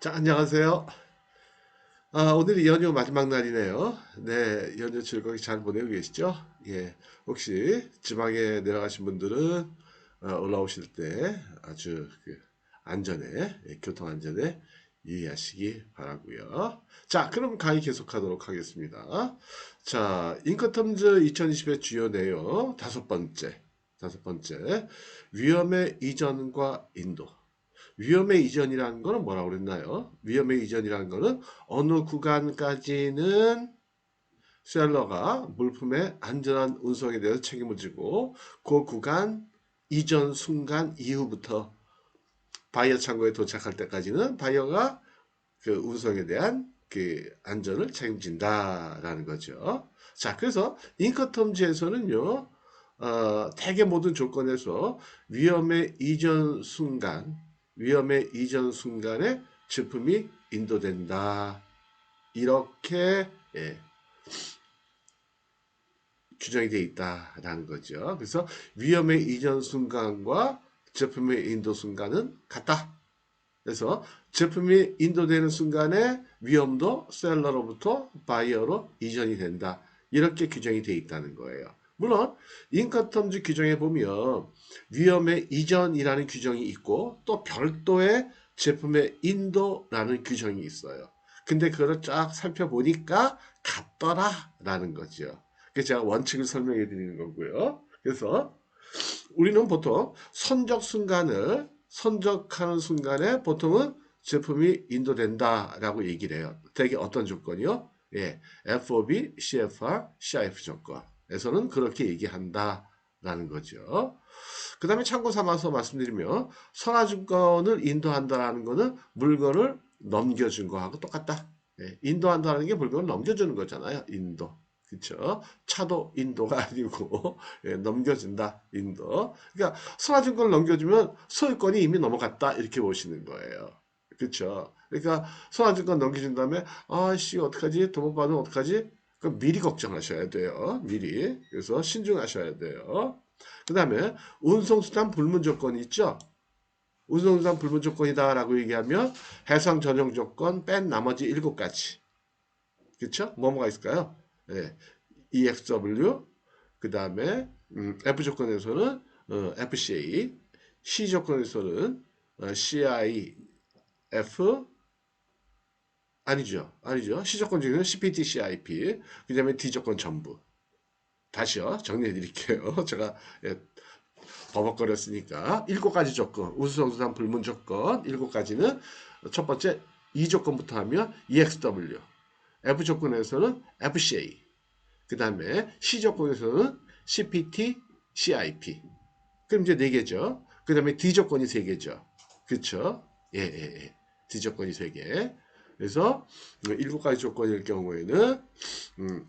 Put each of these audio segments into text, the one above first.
자, 안녕하세요. 오늘이 연휴 마지막 날이네요. 네, 연휴 즐겁게 잘 보내고 계시죠? 예, 혹시 지방에 내려가신 분들은 올라오실 때 아주 안전에, 교통 안전에 유의하시기 바라고요. 자, 그럼 강의 계속하도록 하겠습니다. 자, 인커텀즈 2020의 주요 내용 다섯 번째, 위험의 이전과 인도. 위험의 이전이라는 거는 뭐라고 그랬나요? 위험의 이전이라는 거는 어느 구간까지는 셀러가 물품의 안전한 운송에 대해서 책임을 지고 그 구간 이전 순간 이후부터 바이어 창고에 도착할 때까지는 바이어가 그 운송에 대한 그 안전을 책임진다라는 거죠. 자, 그래서 인커텀즈에서는요, 대개 모든 조건에서 위험의 이전 순간, 위험의 이전 순간에 제품이 인도된다. 이렇게 규정이 되어 있다라는 거죠. 그래서 위험의 이전 순간과 제품의 인도 순간은 같다. 그래서 제품이 인도되는 순간에 위험도 셀러로부터 바이어로 이전이 된다. 이렇게 규정이 되어 있다는 거예요. 물론 인커텀즈 규정에 보면 위험의 이전이라는 규정이 있고 또 별도의 제품의 인도라는 규정이 있어요. 근데 그걸 쫙 살펴보니까 같더라라는 거죠. 그래서 제가 원칙을 설명해 드리는 거고요. 그래서 우리는 보통 선적하는 순간에 보통은 제품이 인도된다라고 얘기를 해요. 되게 어떤 조건이요? 예, FOB, CFR, CIF 조건에서는 그렇게 얘기한다라는 거죠. 그 다음에 참고 삼아서 말씀드리면 선화증권을 인도한다라는 거는 물건을 넘겨준 거하고 똑같다. 예, 인도한다는 게 물건을 넘겨주는 거잖아요. 인도. 그쵸? 차도 인도가 아니고 예, 넘겨준다. 인도. 그러니까 선화증권을 넘겨주면 소유권이 이미 넘어갔다. 이렇게 보시는 거예요. 그쵸? 그러니까 선화증권 넘겨준 다음에 아씨 어떡하지? 도못 받으면 어떡하지? 그럼 미리 걱정하셔야 돼요. 미리. 그래서 신중하셔야 돼요. 그 다음에 운송수단 불문 조건이 있죠. 운송수단 불문 조건이다라고 얘기하면 해상 전용 조건 뺀 나머지 7가지. 그쵸? 뭐가 있을까요? 네. EXW, 그 다음에 F 조건에서는 FCA, C 조건에서는 CIF, 아니죠. C 조건 중에는 CPT, CIP, 그 다음에 D 조건 전부. 다시요. 정리해 드릴게요. 제가 예, 버벅거렸으니까 7가지 조건, 우수성수단 불문 조건 7가지는 첫 번째 E 조건부터 하면 EXW, F 조건에서는 FCA, 그 다음에 C 조건에서는 CPT, CIP. 그럼 이제 4개죠. 그 다음에 D 조건이 3개죠. 그쵸? 예, 예, 예. D 조건이 3개. 그래서 7가지 조건일 경우에는 음,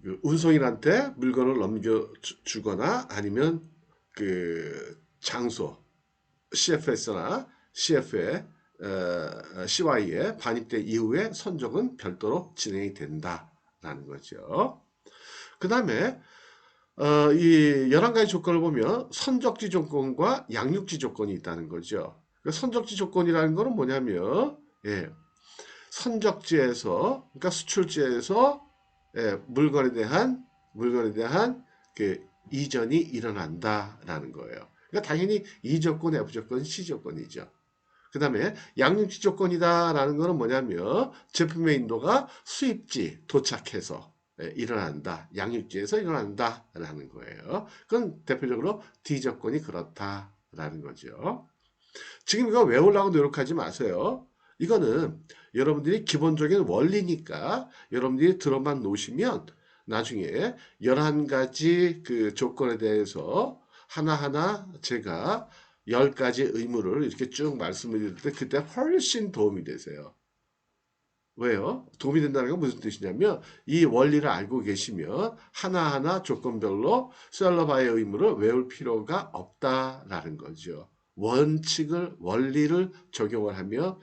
그 운송인한테 물건을 넘겨주거나 아니면 그 장소 CFS나 CF에 CY에 반입된 이후에 선적은 별도로 진행이 된다라는 거죠. 그 다음에 이 11가지 조건을 보면 선적지 조건과 양육지 조건이 있다는 거죠. 그 선적지 조건이라는 거는 뭐냐면 예, 선적지에서 그러니까 수출지에서 물건에 대한 그 이전이 일어난다라는 거예요. 그러니까 당연히 이 조건, F 조건, C 조건이죠. 그 다음에 양육지 조건이다라는 거는 뭐냐면 제품의 인도가 수입지 도착해서 일어난다. 양육지에서 일어난다라는 거예요. 그건 대표적으로 D 조건이 그렇다라는 거죠. 지금 이거 외우려고 노력하지 마세요. 이거는 여러분들이 기본적인 원리니까 여러분들이 들어만 놓으시면 나중에 11가지 그 조건에 대해서 하나하나 제가 10가지 의무를 이렇게 쭉 말씀을 드릴 때 그때 훨씬 도움이 되세요. 왜요? 도움이 된다는 건 무슨 뜻이냐면 이 원리를 알고 계시면 하나하나 조건별로 셀러바의 의무를 외울 필요가 없다라는 거죠. 원리를 적용을 하면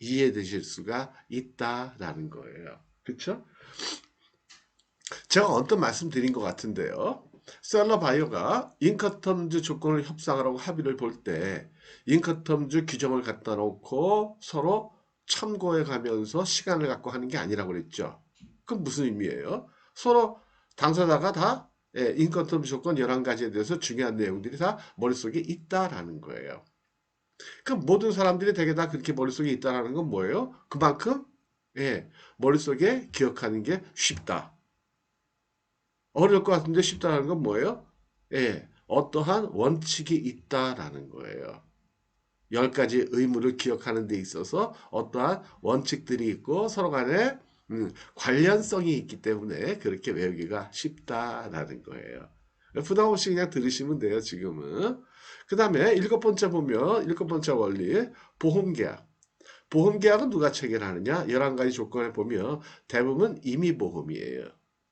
이해되실 수가 있다라는 거예요. 그렇죠? 제가 언뜻 말씀드린 것 같은데요. 셀러 바이어가 인커텀즈 조건을 협상하라고 합의를 볼 때 인커텀즈 규정을 갖다 놓고 서로 참고해 가면서 시간을 갖고 하는 게 아니라고 그랬죠. 그럼 무슨 의미예요? 서로 당사자가 다 인커텀 조건 11가지에 대해서 중요한 내용들이 다 머릿속에 있다라는 거예요. 그럼 모든 사람들이 되게 다 그렇게 머릿속에 있다라는 건 뭐예요? 그만큼 머릿속에 기억하는 게 쉽다. 어려울 것 같은데 쉽다는 건 뭐예요? 어떠한 원칙이 있다라는 거예요. 10가지 의무를 기억하는 데 있어서 어떠한 원칙들이 있고 서로 간에 관련성이 있기 때문에 그렇게 외우기가 쉽다라는 거예요. 부담 없이 그냥 들으시면 돼요, 지금은. 그 다음에 7번째 보면, 7번째 원리, 보험계약. 보험계약은 누가 체결하느냐? 11가지 조건을 보면 대부분 임의보험이에요.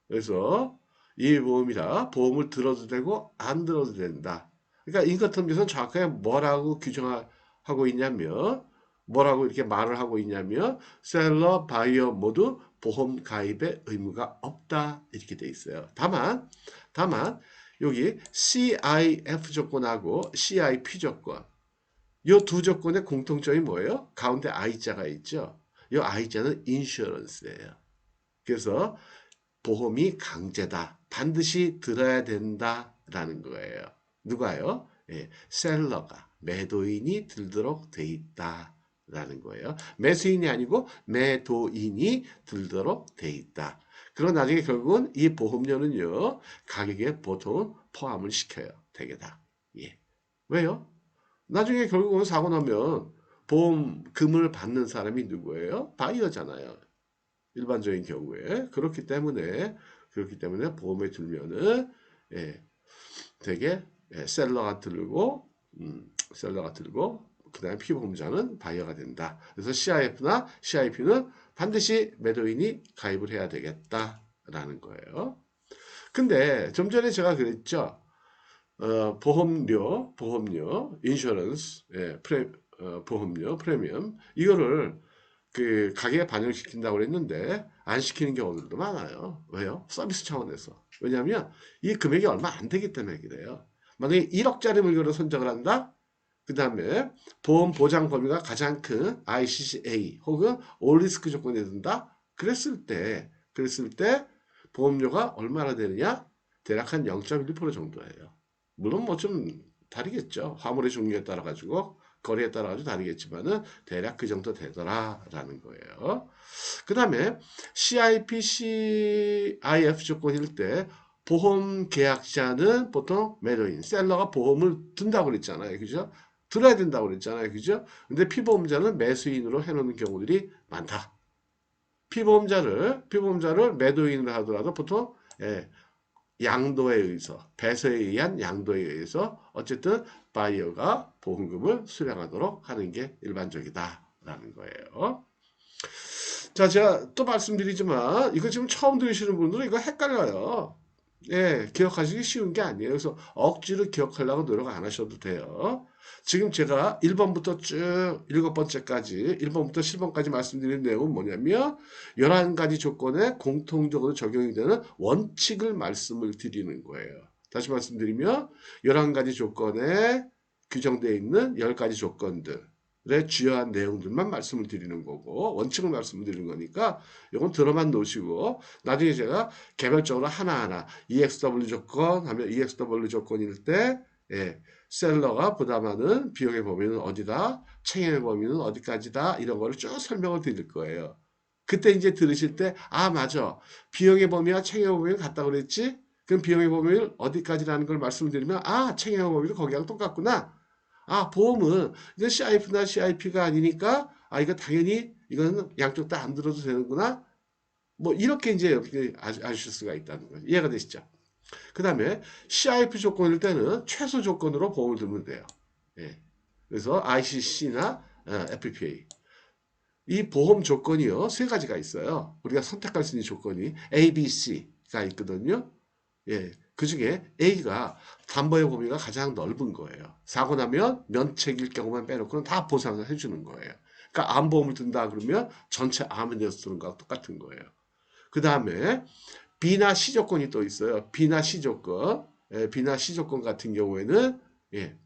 그래서 임의보험이라 보험을 들어도 되고 안 들어도 된다. 그러니까 인커텀에서는 정확하게 뭐라고 규정하고 있냐면 뭐라고 이렇게 말을 하고 있냐면 셀러, 바이어 모두 보험 가입의 의무가 없다 이렇게 돼 있어요. 다만 여기 CIF 조건하고 CIP 조건 이 두 조건의 공통점이 뭐예요? 가운데 I자가 있죠. 이 I자는 인슈런스예요. 그래서 보험이 강제다. 반드시 들어야 된다라는 거예요. 누가요? 셀러가 매도인이 들도록 돼 있다라는 거예요. 매수인이 아니고 매도인이 들도록 돼 있다. 그럼 나중에 결국은 이 보험료는요 가격에 보통 포함을 시켜요. 대개다. 예. 왜요? 나중에 결국은 사고 나면 보험금을 받는 사람이 누구예요? 바이어잖아요. 일반적인 경우에. 그렇기 때문에 보험에 들면은, 예, 되게, 셀러가 들고, 그 다음에 피보험자는 바이어가 된다. 그래서 CIF나 CIP는 반드시 매도인이 가입을 해야 되겠다라는 거예요. 근데 좀 전에 제가 그랬죠. 보험료, 인슈런스, 보험료, 프리미엄, 이거를 그 가격에 반영시킨다고 그랬는데, 안 시키는 경우들도 많아요. 왜요? 서비스 차원에서. 왜냐하면 이 금액이 얼마 안 되기 때문에 그래요. 만약에 1억짜리 물건을 선정을 한다? 그 다음에 보험 보장 범위가 가장 큰 ICCA 혹은 올리스크 조건에 든다? 그랬을 때 보험료가 얼마나 되느냐? 대략 한 0.1% 정도예요. 물론 뭐 좀 다르겠죠. 화물의 종류에 따라 가지고 거리에 따라 가지고 다르겠지만은 대략 그 정도 되더라라는 거예요. 그 다음에 CIP, CIF 조건일 때 보험 계약자는 보통 매도인, 셀러가 보험을 든다고 그랬잖아요. 그죠? 들어야 된다고 그랬잖아요. 그죠? 근데 피보험자는 매수인으로 해놓는 경우들이 많다. 피보험자를 매도인으로 하더라도 보통 양도에 의해서 배서에 의한 양도에 의해서 어쨌든 바이어가 보험금을 수령하도록 하는 게 일반적이다라는 거예요. 자, 제가 또 말씀드리지만 이거 지금 처음 들으시는 분들은 이거 헷갈려요. 기억하시기 쉬운 게 아니에요. 그래서 억지로 기억하려고 노력 안 하셔도 돼요. 지금 제가 1번부터 쭉 7번째까지, 1번부터 10번까지 말씀드린 내용은 뭐냐면 11가지 조건에 공통적으로 적용이 되는 원칙을 말씀을 드리는 거예요. 다시 말씀드리면 11가지 조건에 규정되어 있는 10가지 조건들 의 주요한 내용들만 말씀을 드리는 거고 원칙을 말씀을 드리는 거니까 이건 들어만 놓으시고 나중에 제가 개별적으로 하나하나 EXW 조건 하면 EXW 조건일 때 셀러가 부담하는 비용의 범위는 어디다 책임의 범위는 어디까지다 이런 거를 쭉 설명을 드릴 거예요. 그때 이제 들으실 때 아 맞아 비용의 범위와 책임의 범위를 같다 그랬지 그럼 비용의 범위를 어디까지라는 걸 말씀드리면 아 책임의 범위도 거기랑 똑같구나 아, 보험은 이건 CIF나 CIP가 아니니까 아, 이거 당연히 이거는 양쪽 다 안 들어도 되는구나. 뭐 이렇게 이제 아실 수가 있다는 거죠. 이해가 되시죠? 그 다음에 CIP 조건일 때는 최소 조건으로 보험을 들면 돼요. 예. 그래서 ICC나 FPA. 이 보험 조건이요. 세 가지가 있어요. 우리가 선택할 수 있는 조건이 A, B, C가 있거든요. 예, 그 중에 A가 담보의 범위가 가장 넓은 거예요. 사고 나면 면책일 경우만 빼놓고는 다 보상을 해주는 거예요. 그러니까 암보험을 든다 그러면 전체 암에 대해서 드는 거하고 똑같은 거예요. 그 다음에 B나 C 조건이 또 있어요. B나 C 조건. B나 C 조건 같은 경우에는 예,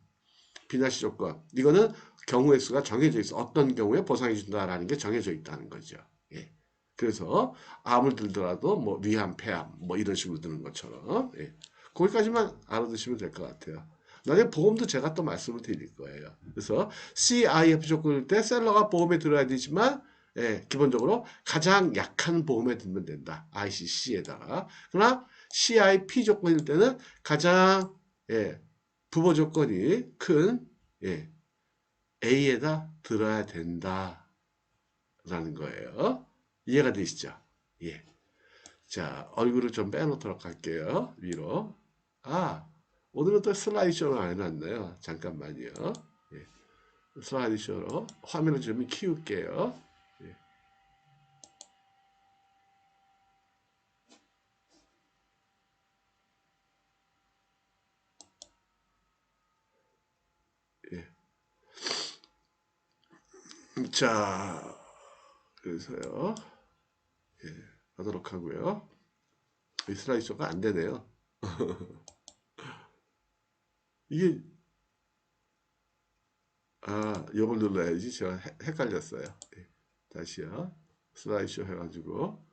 B나 C 조건 이거는 경우의 수가 정해져 있어. 어떤 경우에 보상해 준다라는 게 정해져 있다는 거죠. 예. 그래서 암을 들더라도 뭐 위암, 폐암 뭐 이런 식으로 드는 것처럼 예. 거기까지만 알아두시면 될 것 같아요. 나중에 보험도 제가 또 말씀을 드릴 거예요. 그래서 CIF 조건일 때 셀러가 보험에 들어야 되지만 예, 기본적으로 가장 약한 보험에 들면 된다. ICC에다가. 그러나 CIP 조건일 때는 가장 예, 부보 조건이 큰 예, A에다 들어야 된다라는 거예요. 이해가 되시죠? 예. 자, 얼굴을 좀 빼놓도록 할게요. 위로. 아, 오늘은 또 슬라이드쇼를 안 해놨네요. 잠깐만요. 예. 슬라이드쇼로 화면을 좀 키울게요. 예. 예. 자, 그래서요. 예, 하도록 하고요. 이 슬라이드쇼가 안 되네요. 이게 이걸 눌러야지. 제가 헷갈렸어요. 예, 다시요. 슬라이드쇼 해가지고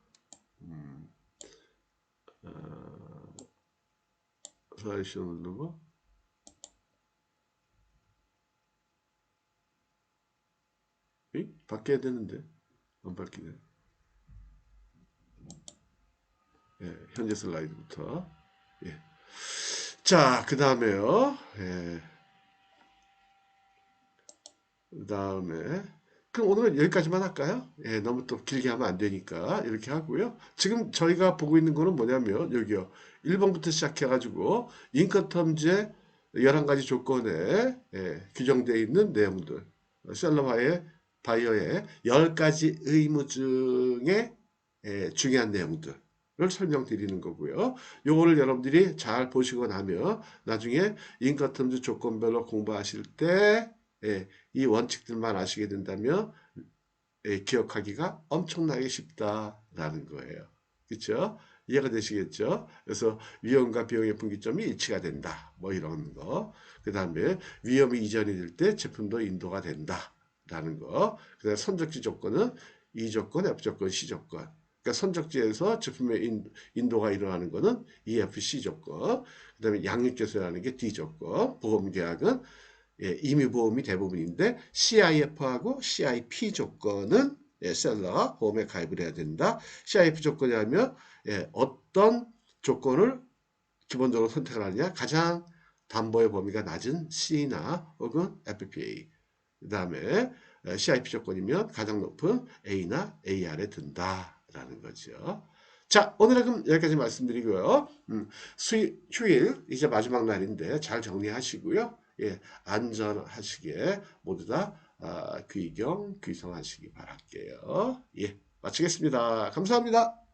어, 슬라이드쇼 누르고 바뀌어야 되는데 안 바뀌네. 예, 현재 슬라이드부터. 예. 자, 그 다음에요. 예, 그 다음에 그럼 오늘은 여기까지만 할까요? 예, 너무 또 길게 하면 안 되니까 이렇게 하고요. 지금 저희가 보고 있는 거는 뭐냐면 여기요. 1번부터 시작해가지고 인커텀즈의 11가지 조건에 규정되어 있는 내용들 셀러와의 바이어의 10가지 의무 중에 중요한 내용들을 설명드리는 거고요. 요거를 여러분들이 잘 보시고 나면 나중에 인커텀즈 조건별로 공부하실 때 이 원칙들만 아시게 된다면 기억하기가 엄청나게 쉽다라는 거예요. 그렇죠? 이해가 되시겠죠? 그래서 위험과 비용의 분기점이 일치가 된다. 뭐 이런 거. 그 다음에 위험이 이전이 될 때 제품도 인도가 된다. 라는 거. 그 다음에 선적지 조건은 E 조건, F 조건, C 조건. 그러니까 선적지에서 제품의 인도가 일어나는 거는 EFC 조건. 그 다음에 양육제소라는 게 D 조건. 보험계약은 임의보험이 대부분인데 CIF하고 CIP 조건은 셀러가 보험에 가입을 해야 된다. CIF 조건이라면 어떤 조건을 기본적으로 선택을 하느냐. 가장 담보의 범위가 낮은 C나 혹은 FPA. 그 다음에 CIP 조건이면 가장 높은 A나 AR에 든다라는 거죠. 자, 오늘은 그럼 여기까지 말씀드리고요. 휴일 이제 마지막 날인데 잘 정리하시고요. 예, 안전하시게 모두 다 귀경 귀성하시기 바랄게요. 예, 마치겠습니다. 감사합니다.